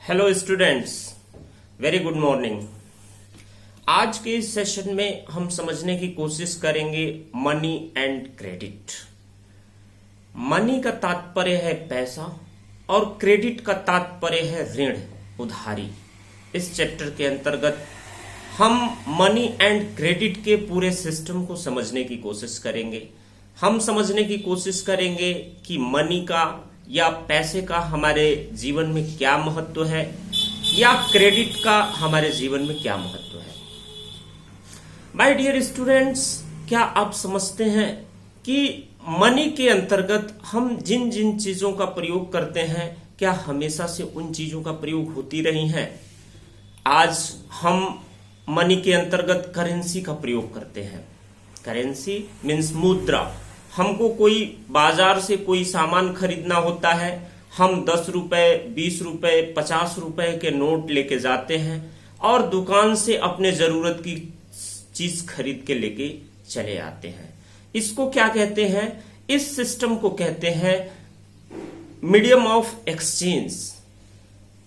Hello students, very good morning. आज के इस सेशन में हम समझने की कोशिश करेंगे मनी एंड क्रेडिट। मनी का तात्पर्य है पैसा और क्रेडिट का तात्पर्य है ऋण, उधारी। इस चैप्टर के अंतर्गत हम मनी एंड क्रेडिट के पूरे सिस्टम को समझने की कोशिश करेंगे। हम समझने की कोशिश करेंगे कि मनी का या पैसे का हमारे जीवन में क्या महत्व है या क्रेडिट का हमारे जीवन में क्या महत्व है। माय डियर स्टूडेंट्स, क्या आप समझते हैं कि मनी के अंतर्गत हम जिन जिन चीजों का प्रयोग करते हैं, क्या हमेशा से उन चीजों का प्रयोग होती रही हैं? आज हम मनी के अंतर्गत करेंसी का प्रयोग करते हैं। करेंसी मीन्स मुद्रा। हमको कोई बाजार से कोई सामान खरीदना होता है, हम 10 रुपए, 20 रुपए, 50 रुपए के नोट लेके जाते हैं और दुकान से अपने जरूरत की चीज खरीद के लेके चले आते हैं। इसको क्या कहते हैं? इस सिस्टम को कहते हैं मीडियम ऑफ एक्सचेंज।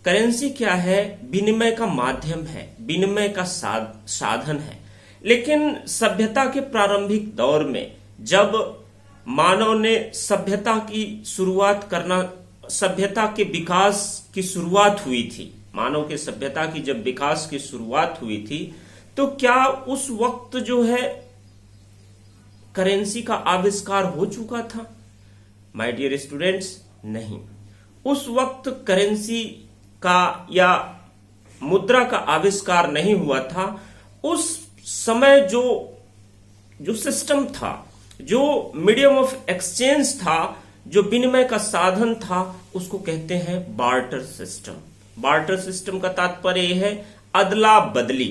करेंसी क्या है? विनिमय का माध्यम है, विनिमय का साधन है। लेकिन सभ्यता के प्रारंभिक दौर में जब मानव ने सभ्यता के विकास की शुरुआत हुई थी, मानव के सभ्यता की जब विकास की शुरुआत हुई थी, तो क्या उस वक्त जो है करेंसी का आविष्कार हो चुका था? माय डियर स्टूडेंट्स, नहीं। उस वक्त करेंसी का या मुद्रा का आविष्कार नहीं हुआ था। उस समय जो सिस्टम था, जो मीडियम ऑफ एक्सचेंज था, जो विनिमय का साधन था, उसको कहते हैं बार्टर सिस्टम। बार्टर सिस्टम का तात्पर्य यह है अदला बदली।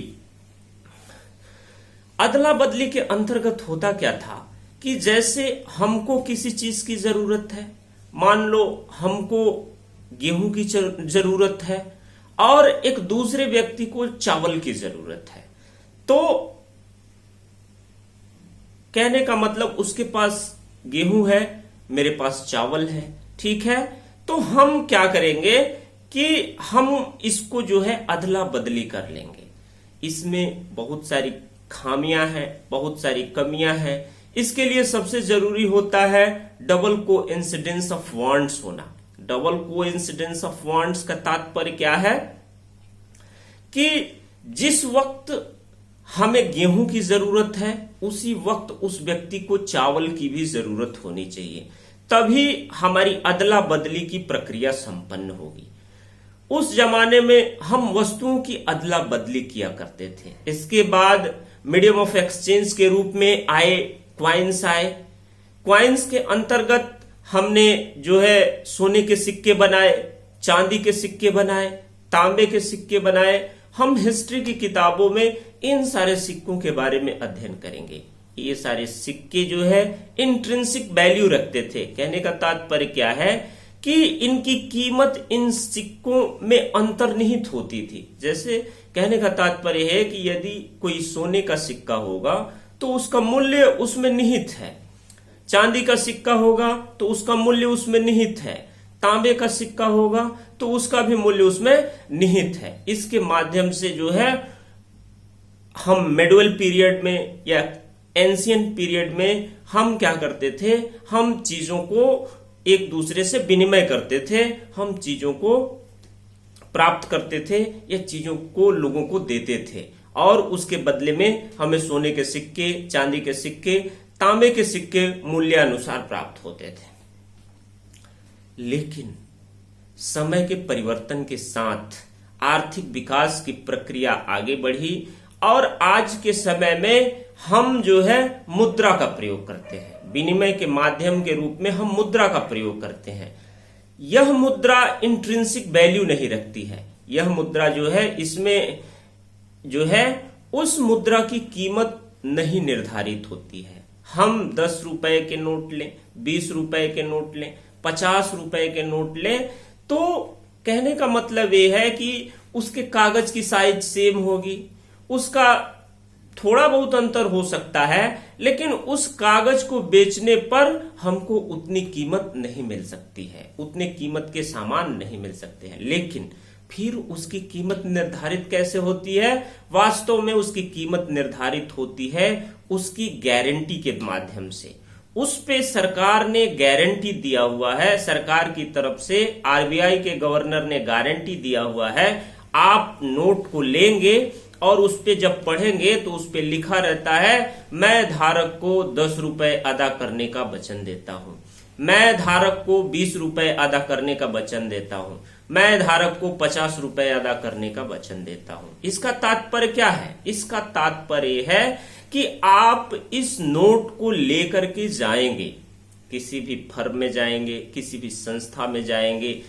अदला बदली के अंतर्गत होता क्या था कि जैसे हमको किसी चीज की जरूरत है, मान लो हमको गेहूं की जरूरत है और एक दूसरे व्यक्ति को चावल की जरूरत है, तो कहने का मतलब उसके पास गेहूं है, मेरे पास चावल है, ठीक है। तो हम क्या करेंगे कि हम इसको जो है अदला बदली कर लेंगे। इसमें बहुत सारी खामियां हैं, बहुत सारी कमियां हैं। इसके लिए सबसे जरूरी होता है डबल कोइंसिडेंस ऑफ वांट्स होना। डबल कोइंसिडेंस ऑफ वांट्स का तात्पर्य क्या है कि जिस वक्त हमें गेहूं की जरूरत है, उसी वक्त उस व्यक्ति को चावल की भी जरूरत होनी चाहिए, तभी हमारी अदला बदली की प्रक्रिया संपन्न होगी। उस जमाने में हम वस्तुओं की अदला बदली किया करते थे। इसके बाद मीडियम ऑफ एक्सचेंज के रूप में आए क्वाइंस आए। क्वाइंस के अंतर्गत हमने जो है सोने के सिक्के बनाए, चांदी के सिक्के बनाए, तांबे के सिक्के बनाए। हम हिस्ट्री की किताबों में इन सारे सिक्कों के बारे में अध्ययन करेंगे। ये सारे सिक्के जो है इंट्रिंसिक वैल्यू रखते थे। कहने का तात्पर्य क्या है कि इनकी कीमत इन सिक्कों में अंतर्निहित होती थी। जैसे कहने का तात्पर्य है कि यदि कोई सोने का सिक्का होगा तो उसका मूल्य उसमें निहित है, चांदी का सिक्का होगा तो उसका मूल्य उसमें निहित है, तांबे का सिक्का होगा तो उसका भी मूल्य उसमें निहित है। इसके माध्यम से जो है हम मेडुअल पीरियड में या एंशियंट पीरियड में हम क्या करते थे? हम चीजों को एक दूसरे से विनिमय करते थे, हम चीजों को प्राप्त करते थे या चीजों को लोगों को देते थे, और उसके बदले में हमें सोने के सिक्के, चांदी के सिक्के, तांबे के सिक्के मूल्यानुसार प्राप्त होते थे। लेकिन समय के परिवर्तन के साथ आर्थिक विकास की प्रक्रिया आगे बढ़ी और आज के समय में हम जो है मुद्रा का प्रयोग करते हैं। विनिमय के माध्यम के रूप में हम मुद्रा का प्रयोग करते हैं। यह मुद्रा इंट्रिंसिक वैल्यू नहीं रखती है। यह मुद्रा जो है, इसमें जो है उस मुद्रा की कीमत नहीं निर्धारित होती है। हम 10 रुपए के नोट लें, 20 रुपए के नोट लें, 50 रुपए के नोट लें, तो कहने का मतलब यह है कि उसके कागज की साइज सेम होगी, उसका थोड़ा बहुत अंतर हो सकता है, लेकिन उस कागज को बेचने पर हमको उतनी कीमत नहीं मिल सकती है, उतने कीमत के सामान नहीं मिल सकते हैं। लेकिन फिर उसकी कीमत निर्धारित कैसे होती है? वास्तव में उसकी कीमत निर्धारित होती है उसकी गारंटी के माध्यम से। उस पे सरकार ने गारंटी दिया हुआ है, सरकार की तरफ से आरबीआई के गवर्नर ने गारंटी दिया हुआ है, आप नोट को लेंगे और उस पे जब पढ़ेंगे तो उस पे लिखा रहता है, मैं धारक को 10 रुपए अदा करने का वचन देता हूं, मैं धारक को 20 रुपए अदा करने का वचन देता हूं, मैं धारक को 50 रुपए अदा करने का वचन देता हूं। इसका तात्पर्य क्या है? इसका तात्पर्य है कि आप इस नोट को लेकर के जाएंगे, किसी भी फर्म में जाएंगे, किसी भी संस्था में जाएंगे,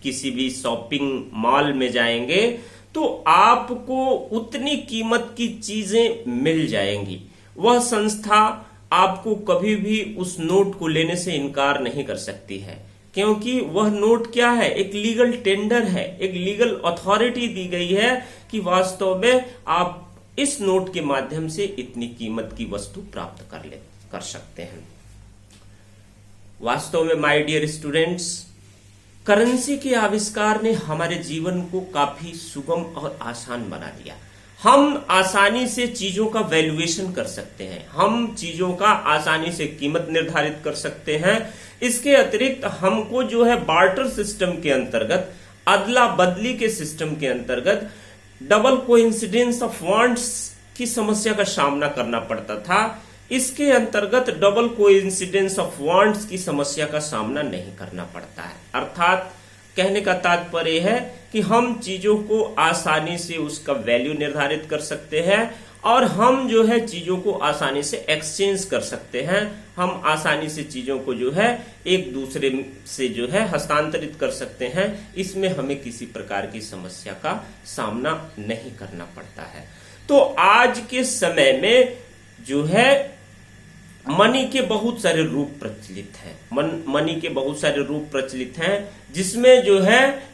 किसी भी शॉपिंग मॉल में जाएंगे, तो आपको उतनी कीमत की चीजें मिल जाएंगी। वह संस्था आपको कभी भी उस नोट को लेने से इनकार नहीं कर सकती है, क्योंकि वह नोट क्या है? एक लीगल टेंडर है, एक लीगल अथॉरिटी दी गई है कि वास्तव में आप इस नोट के माध्यम से इतनी कीमत की वस्तु प्राप्त कर सकते हैं। वास्तव में माय डियर स्टूडेंट्स, करेंसी के आविष्कार ने हमारे जीवन को काफी सुगम और आसान बना दिया। हम आसानी से चीजों का वैल्यूएशन कर सकते हैं, हम चीजों का आसानी से कीमत निर्धारित कर सकते हैं। इसके अतिरिक्त हमको जो है बार्टर सिस्टम के अंतर्गत, अदला बदली के सिस्टम के अंतर्गत डबल कोइंसिडेंस ऑफ वांट्स की समस्या का सामना करना पड़ता था। इसके अंतर्गत डबल कोइंसिडेंस ऑफ वांट्स की समस्या का सामना नहीं करना पड़ता है। अर्थात कहने का तात्पर्य है कि हम चीजों को आसानी से उसका वैल्यू निर्धारित कर सकते हैं और हम जो है चीजों को आसानी से एक्सचेंज कर सकते हैं। हम आसानी से चीजों को जो है एक दूसरे से जो है हस्तांतरित कर सकते हैं। इसमें हमें किसी प्रकार की समस्या का सामना नहीं करना पड़ता है। तो आज के समय में जो है मनी के बहुत सारे रूप प्रचलित हैं, मनी के बहुत सारे रूप प्रचलित हैं, जिसमें जो है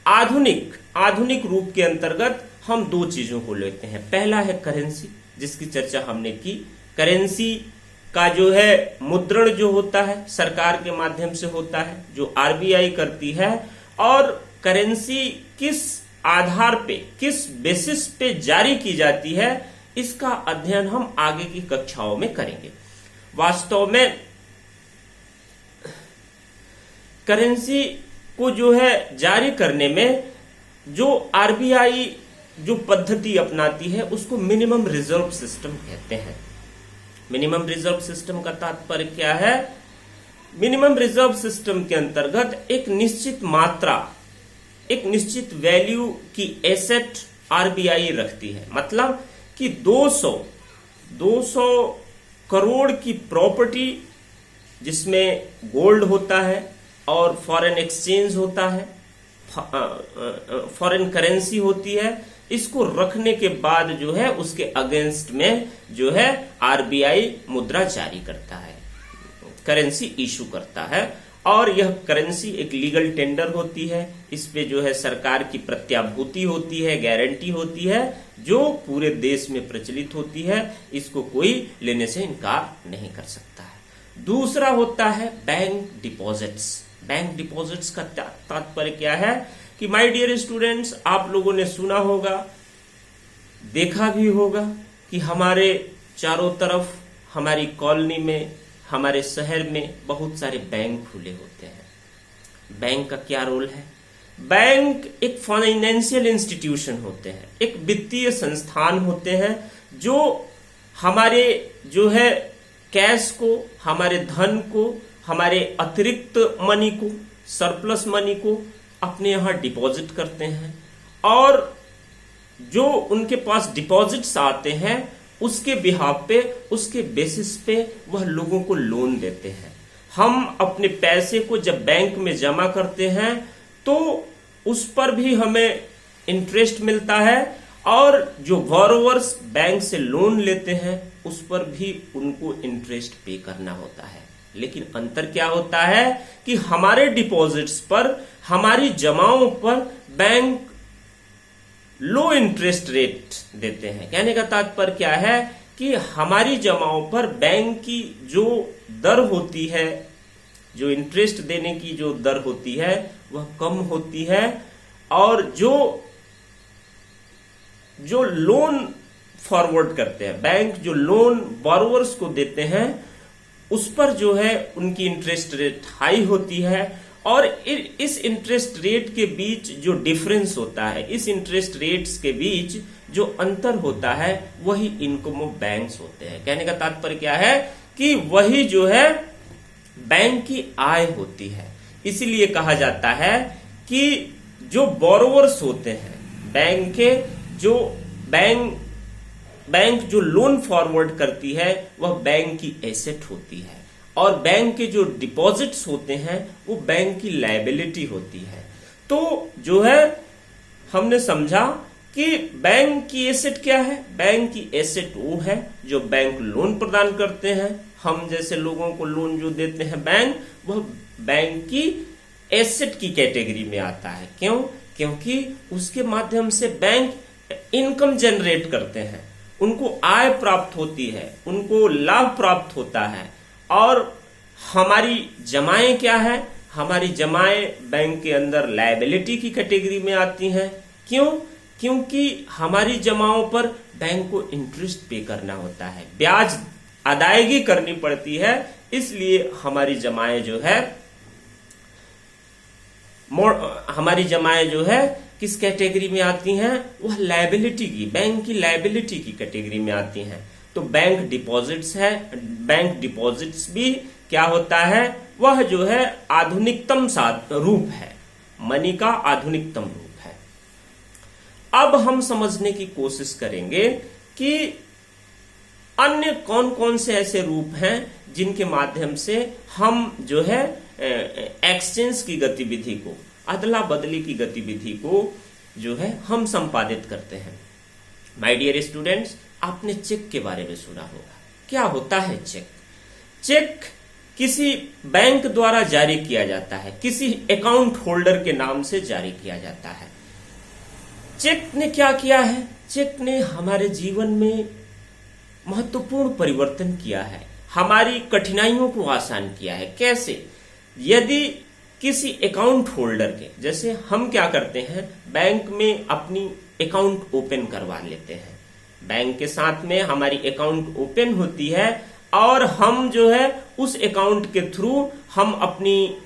आधुनिक रूप के अंतर्गत हम दो चीजों को लेते हैं। पहला है करेंसी, जिसकी चर्चा हमने की। करेंसी का जो है मुद्रण जो होता है सरकार के माध्यम से होता है, जो आरबीआई करती है, और करेंसी किस आधार पे, किस बेसिस पे जारी की जाती है, इसका अध्ययन हम आगे की कक्षाओं में करेंगे। वास्तव में करेंसी को जो है जारी करने में जो आरबीआई जो पद्धति अपनाती है उसको मिनिमम रिजर्व सिस्टम कहते हैं। मिनिमम रिजर्व सिस्टम का तात्पर्य क्या है? मिनिमम रिजर्व सिस्टम के अंतर्गत एक निश्चित मात्रा, एक निश्चित वैल्यू की एसेट आरबीआई रखती है। मतलब कि 200 करोड़ की प्रॉपर्टी, जिसमें गोल्ड होता है और फॉरेन एक्सचेंज होता है, फॉरेन करेंसी होती है, इसको रखने के बाद जो है उसके अगेंस्ट में जो है आरबीआई मुद्रा जारी करता है, करेंसी इशू करता है। और यह करेंसी एक लीगल टेंडर होती है। इस पे जो है सरकार की प्रत्याभूति होती है, गारंटी होती है, जो पूरे देश में प्रचलित होती है। इसको कोई लेने से इनकार नहीं कर सकता है। दूसरा होता है बैंक डिपॉजिट्स। बैंक डिपॉजिट्स का तात्पर्य क्या है कि माय डियर स्टूडेंट्स, आप लोगों ने सुना होगा, देखा भी होगा कि हमारे चारों तरफ, हमारी कॉलोनी में, हमारे शहर में बहुत सारे बैंक खुले होते हैं। बैंक का क्या रोल है? बैंक एक फाइनेंशियल इंस्टीट्यूशन होते हैं, एक वित्तीय संस्थान होते हैं, जो हमारे जो है कैश को, हमारे धन को, हमारे अतिरिक्त मनी को, सरप्लस मनी को अपने यहां डिपॉजिट करते हैं, और जो उनके पास डिपॉजिट्स आते हैं उसके बिहाफ पे, उसके बेसिस पे वह लोगों को लोन देते हैं। हम अपने पैसे को जब बैंक में जमा करते हैं तो उस पर भी हमें इंटरेस्ट मिलता है, और जो बोरोवर्स बैंक से लोन लेते हैं उस पर भी उनको इंटरेस्ट पे करना होता है। लेकिन अंतर क्या होता है कि हमारे डिपॉजिट्स पर, हमारी जमाओं पर बैंक लो इंटरेस्ट रेट देते हैं। कहने का तात्पर्य क्या है कि हमारी जमाओं पर बैंक की जो दर होती है, जो इंटरेस्ट देने की जो दर होती है, वह कम होती है, और जो लोन फॉरवर्ड करते हैं, बैंक जो लोन बोरोवर्स को देते हैं, उस पर जो है उनकी इंटरेस्ट रेट हाई होती है, और इस इंटरेस्ट रेट के बीच जो डिफरेंस होता है, इस इंटरेस्ट रेट्स के बीच जो अंतर होता है, वही इनकम ऑफ बैंक्स होते हैं। कहने का तात्पर्य क्या है कि वही जो है बैंक की आय होती है। इसीलिए कहा जाता है कि जो बोरोवर्स होते हैं, बैंक जो लोन फॉरवर्ड करती है वह बैंक की एसेट होती है, और बैंक के जो डिपॉजिट्स होते हैं वो बैंक की लायबिलिटी होती है। तो जो है हमने समझा कि बैंक की एसेट क्या है। बैंक की एसेट वो है जो बैंक लोन प्रदान करते हैं, हम जैसे लोगों को लोन जो देते हैं बैंक, वह बैंक की एसेट की कैटेगरी में आता है। क्यों? क्योंकि उसके माध्यम से बैंक इनकम जनरेट करते हैं, उनको आय प्राप्त होती है, उनको लाभ प्राप्त होता है। और हमारी जमाएं क्या है? हमारी जमाएं बैंक के अंदर लायबिलिटी की कैटेगरी में आती हैं। क्यों? क्योंकि हमारी जमाओं पर बैंक को इंटरेस्ट पे करना होता है, ब्याज अदायगी करनी पड़ती है, इसलिए हमारी जमाएं जो है किस कैटेगरी में आती हैं? वह लायबिलिटी की, बैंक की लायबिलिटी की कैटेगरी में आती हैं। तो बैंक डिपॉजिट्स है, बैंक डिपॉजिट्स भी क्या होता है? वह जो है आधुनिकतम रूप है, मनी का आधुनिकतम रूप है। अब हम समझने की कोशिश करेंगे कि अन्य कौन कौन से ऐसे रूप हैं जिनके माध्यम से हम जो है एक्सचेंज की गतिविधि को, अदला बदली की गतिविधि को जो है हम संपादित करते हैं। माय डियर स्टूडेंट्स, आपने चेक के बारे में सुना होगा। क्या होता है चेक? चेक किसी बैंक द्वारा जारी किया जाता है, किसी अकाउंट होल्डर के नाम से जारी किया जाता है। चेक ने क्या किया है? चेक ने हमारे जीवन में महत्वपूर्ण परिवर्तन किया है, हमारी कठिनाइयों को आसान किया है। कैसे? यदि किसी अकाउंट होल्डर के, जैसे हम क्या करते हैं, बैंक में अपनी अकाउंट ओपन करवा लेते हैं, बैंक के साथ में हमारी अकाउंट ओपन होती है, और हम जो है उस अकाउंट के थ्रू हम अपनी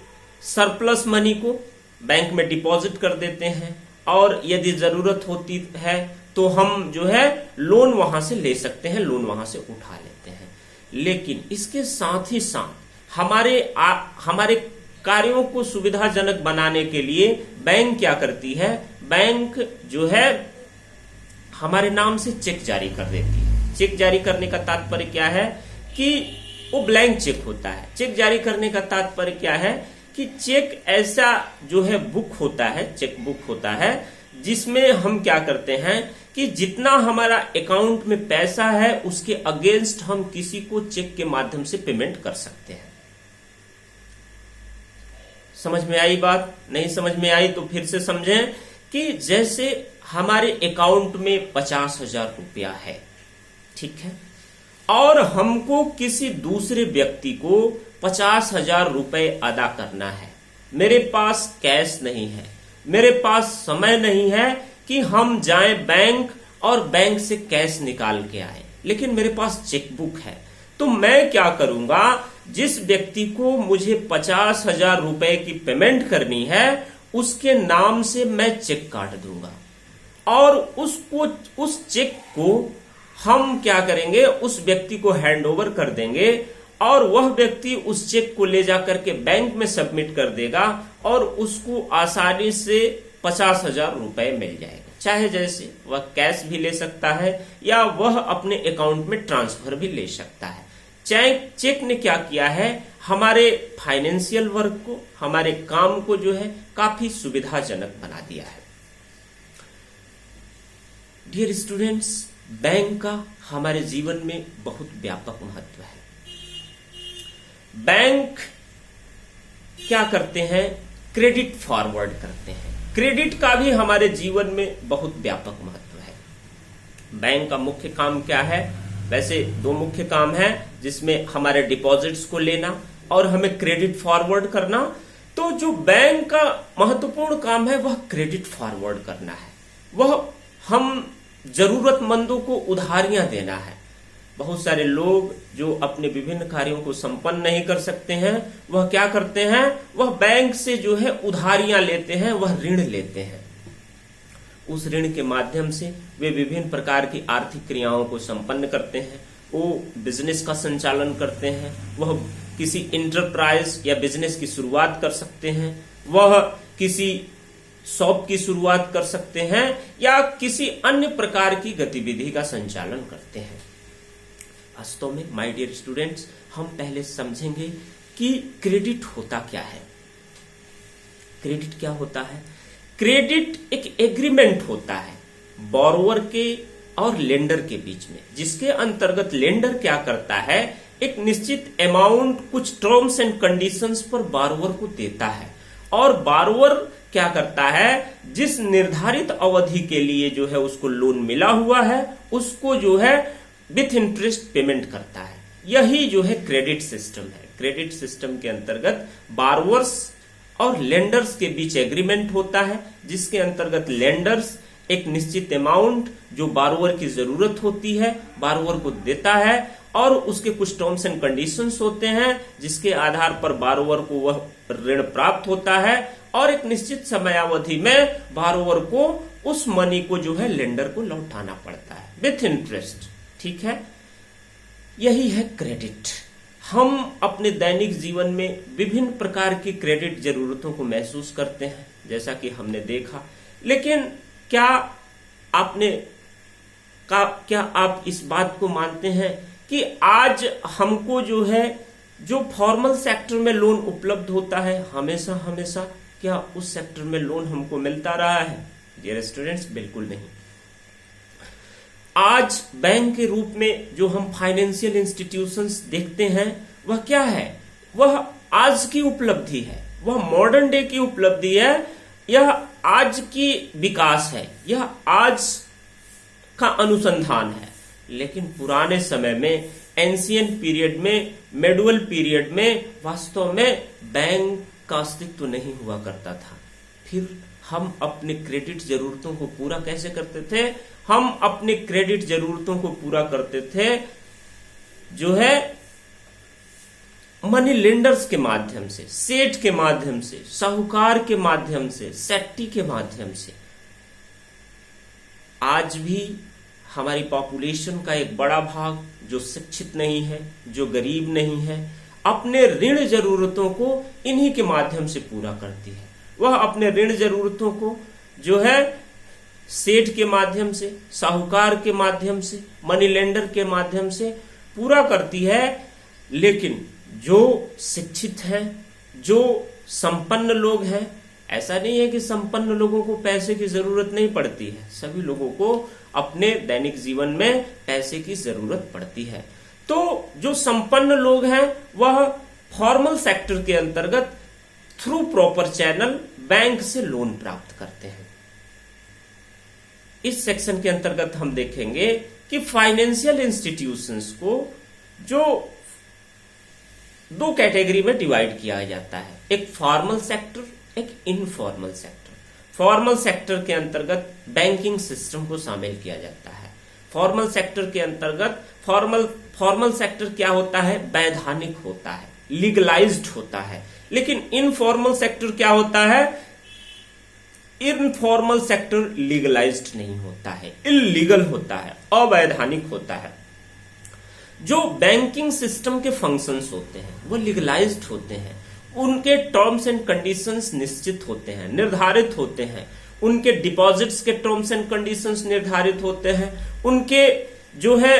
सरप्लस मनी को बैंक में डिपॉजिट कर देते हैं, और यदि जरूरत होती है तो हम जो है लोन वहां से ले सकते हैं, लोन वहां से उठा लेते हैं। लेकिन इसके साथ ही साथ हमारे कार्यों को सुविधाजनक बनाने के लिए बैंक क्या करती है? बैंक जो है हमारे नाम से चेक जारी कर देती है। चेक जारी करने का तात्पर्य क्या है कि वो ब्लैंक चेक होता है। चेक जारी करने का तात्पर्य क्या है कि चेक ऐसा जो है बुक होता है, चेक बुक होता है, जिसमें हम क्या करते हैं कि जितना हमारा अकाउंट में पैसा है उसके अगेंस्ट हम किसी को चेक के माध्यम से पेमेंट कर सकते हैं। समझ में आई बात? नहीं समझ में आई तो फिर से समझें कि जैसे हमारे अकाउंट में 50,000 रुपया है, ठीक है, और हमको किसी दूसरे व्यक्ति को 50,000 रुपए अदा करना है। मेरे पास कैश नहीं है, मेरे पास समय नहीं है कि हम जाएं बैंक और बैंक से कैश निकाल के आए, लेकिन मेरे पास चेकबुक है। तो मैं क्या करूंगा? जिस व्यक्ति को मुझे 50,000 रुपए की पेमेंट करनी है उसके नाम से मैं चेक काट दूंगा, और उस चेक को हम क्या करेंगे? उस व्यक्ति को हैंड ओवर कर देंगे, और वह व्यक्ति उस चेक को ले जाकर के बैंक में सबमिट कर देगा, और उसको आसानी से 50,000 रुपए मिल जाएगा। चाहे जैसे वह कैश भी ले सकता है या वह अपने अकाउंट में ट्रांसफर भी ले सकता है। चेक ने क्या किया है? हमारे फाइनेंशियल वर्क को, हमारे काम को जो है काफी सुविधाजनक बना दिया है। डियर स्टूडेंट्स, बैंक का हमारे जीवन में बहुत व्यापक महत्व है। बैंक क्या करते हैं? क्रेडिट फॉरवर्ड करते हैं। क्रेडिट का भी हमारे जीवन में बहुत व्यापक महत्व है। बैंक का मुख्य काम क्या है? वैसे दो मुख्य काम है, जिसमें हमारे डिपॉजिट्स को लेना और हमें क्रेडिट फॉरवर्ड करना। तो जो बैंक का महत्वपूर्ण काम है वह क्रेडिट फॉरवर्ड करना है, वह हम जरूरतमंदों को उधारियां देना है। बहुत सारे लोग जो अपने विभिन्न कार्यों को संपन्न नहीं कर सकते हैं, वह क्या करते हैं, वह बैंक से जो है उधारियां लेते हैं, वह ऋण लेते हैं। उस ऋण के माध्यम से वे विभिन्न प्रकार की आर्थिक क्रियाओं को संपन्न करते हैं, वो बिजनेस का संचालन करते हैं, वह किसी इंटरप्राइज या बिजनेस की शुरुआत कर सकते हैं, वह किसी शॉप की शुरुआत कर सकते हैं या किसी अन्य प्रकार की गतिविधि का संचालन करते हैं। वास्तव में माय डियर स्टूडेंट्स, हम पहले समझेंगे कि क्रेडिट होता क्या है। क्रेडिट क्या होता है? क्रेडिट एक एग्रीमेंट होता है बोरोवर के और लेंडर के बीच में, जिसके अंतर्गत लेंडर क्या करता है, एक निश्चित अमाउंट कुछ टर्म्स एंड कंडीशंस पर बोरोवर को देता है, और बोरोवर क्या करता है, जिस निर्धारित अवधि के लिए जो है उसको लोन मिला हुआ है उसको जो है विथ इंटरेस्ट पेमेंट करता है। यही जो है क्रेडिट सिस्टम है। क्रेडिट सिस्टम के अंतर्गत बोरोवर्स और लेंडर्स के बीच एग्रीमेंट होता है, जिसके अंतर्गत लेंडर्स एक निश्चित अमाउंट जो बोरोवर की जरूरत होती है बोरोवर को देता है, और उसके कुछ टर्म्स एंड कंडीशंस होते हैं जिसके आधार पर बोरोवर को वह ऋण प्राप्त होता है, और एक निश्चित समयावधि में बोरोवर को उस मनी को जो है लेंडर को लौटाना पड़ता है विथ इंटरेस्ट। ठीक है, यही है क्रेडिट। हम अपने दैनिक जीवन में विभिन्न प्रकार की क्रेडिट जरूरतों को महसूस करते हैं, जैसा कि हमने देखा। लेकिन क्या आप इस बात को मानते हैं कि आज हमको जो है जो फॉर्मल सेक्टर में लोन उपलब्ध होता है, हमेशा क्या उस सेक्टर में लोन हमको मिलता रहा है? डियर स्टूडेंट्स, बिल्कुल नहीं। आज बैंक के रूप में जो हम फाइनेंशियल इंस्टीट्यूशंस देखते हैं वह क्या है? वह आज की उपलब्धि है, वह मॉडर्न डे की उपलब्धि है, यह आज की विकास है, यह आज का अनुसंधान है। लेकिन पुराने समय में, एंशियंट पीरियड में, मेडुअल पीरियड में वास्तव में बैंक का अस्तित्व नहीं हुआ करता था। फिर हम अपने क्रेडिट जरूरतों को पूरा कैसे करते थे? हम अपने क्रेडिट जरूरतों को पूरा करते थे जो है मनी लेंडर्स के माध्यम से, सेठ के माध्यम से, साहूकार के माध्यम से, सेट्टी के माध्यम से। आज भी हमारी पॉपुलेशन का एक बड़ा भाग जो शिक्षित नहीं है, जो गरीब नहीं है, अपने ऋण जरूरतों को इन्हीं के माध्यम से पूरा करती है। वह अपने ऋण जरूरतों को जो है सेठ के माध्यम से, साहूकार के माध्यम से, मनी लेंडर के माध्यम से पूरा करती है। लेकिन जो शिक्षित हैं, जो संपन्न लोग हैं, ऐसा नहीं है कि संपन्न लोगों को पैसे की जरूरत नहीं पड़ती है, सभी लोगों को अपने दैनिक जीवन में पैसे की जरूरत पड़ती है। तो जो संपन्न लोग हैं वह फॉर्मल सेक्टर के अंतर्गत थ्रू प्रॉपर चैनल बैंक से लोन प्राप्त करते हैं। इस सेक्शन के अंतर्गत हम देखेंगे कि फाइनेंशियल इंस्टीट्यूशंस को जो दो कैटेगरी में डिवाइड किया जाता है, एक फॉर्मल सेक्टर, एक इनफॉर्मल सेक्टर। फॉर्मल सेक्टर के अंतर्गत बैंकिंग सिस्टम को शामिल किया जाता है। फॉर्मल सेक्टर के अंतर्गत फॉर्मल सेक्टर क्या होता है? वैधानिक होता है, लीगलाइज्ड होता है। लेकिन इनफॉर्मल सेक्टर क्या होता है? इनफॉर्मल सेक्टर लीगलाइज्ड नहीं होता है, इलीगल होता है, अवैधानिक होता है। जो बैंकिंग सिस्टम के फंक्शंस होते हैं वो लीगलाइज्ड होते हैं, उनके टर्म्स एंड कंडीशंस निश्चित होते हैं, निर्धारित होते हैं, उनके डिपॉजिट्स के टर्म्स एंड कंडीशंस निर्धारित होते हैं, उनके जो है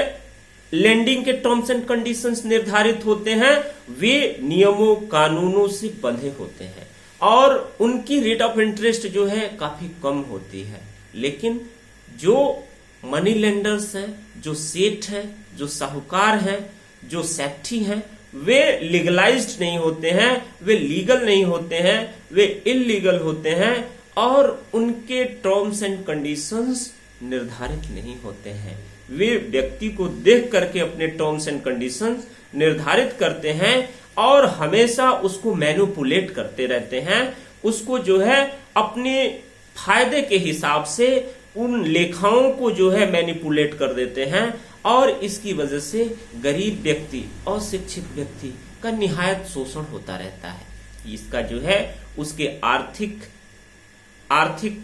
लेंडिंग के टर्म्स एंड कंडीशंस निर्धारित होते हैं, वे नियमों कानूनों से बंधे होते हैं और उनकी रेट ऑफ इंटरेस्ट जो है काफी कम होती है। लेकिन जो मनी लेंडर्स हैं, जो सेठ हैं, जो साहूकार हैं, जो सेट्टी हैं, वे लीगलाइज्ड नहीं होते हैं, वे लीगल नहीं होते हैं, वे इलीगल होते हैं और उनके टर्म्स एंड कंडीशंस निर्धारित नहीं होते हैं। वे व्यक्ति को देख करके अपने टर्म्स एंड कंडीशंस निर्धारित करते हैं और हमेशा उसको मैनिपुलेट करते रहते हैं, उसको जो है अपने फायदे के हिसाब से उन लेखाओं को जो है मैनिपुलेट कर देते हैं, और इसकी वजह से गरीब व्यक्ति और शिक्षित व्यक्ति का निहायत शोषण होता रहता है। इसका जो है उसके आर्थिक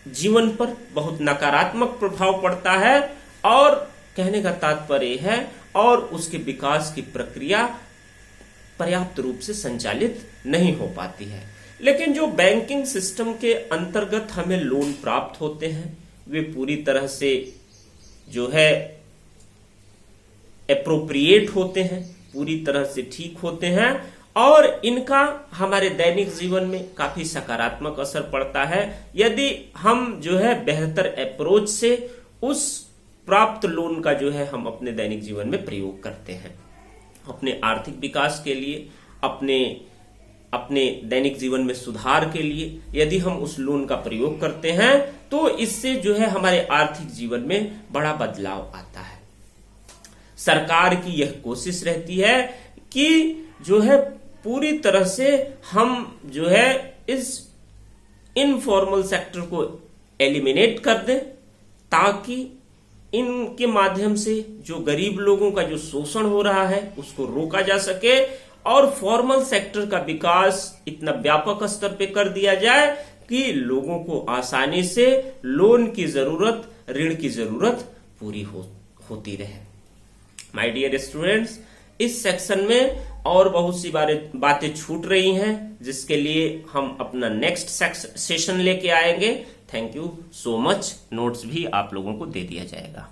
जीवन पर बहुत नकारात्मक प्रभाव पड़ता है, और कहने का तात्पर्य है और उसके विकास की प्रक्रिया पर्याप्त रूप से संचालित नहीं हो पाती है। लेकिन जो बैंकिंग सिस्टम के अंतर्गत हमें लोन प्राप्त होते हैं वे पूरी तरह से जो है एप्रोप्रिएट होते हैं, पूरी तरह से ठीक होते हैं, और इनका हमारे दैनिक जीवन में काफी सकारात्मक असर पड़ता है यदि हम जो है बेहतर अप्रोच से उस प्राप्त लोन का जो है हम अपने दैनिक जीवन में प्रयोग करते हैं। अपने आर्थिक विकास के लिए, अपने दैनिक जीवन में सुधार के लिए यदि हम उस लोन का प्रयोग करते हैं तो इससे जो है हमारे आर्थिक जीवन में बड़ा बदलाव आता है। सरकार की यह कोशिश रहती है कि जो है पूरी तरह से हम जो है इस इनफॉर्मल सेक्टर को एलिमिनेट कर दें, ताकि इनके माध्यम से जो गरीब लोगों का जो शोषण हो रहा है उसको रोका जा सके, और फॉर्मल सेक्टर का विकास इतना व्यापक स्तर पे कर दिया जाए कि लोगों को आसानी से लोन की जरूरत, ऋण की जरूरत पूरी होती रहे। माय डियर स्टूडेंट्स, इस सेक्शन में और बहुत सी बातें छूट रही हैं, जिसके लिए हम अपना नेक्स्ट सेशन लेके आएंगे। Thank you so much. Notes भी आप लोगों को दे दिया जाएगा।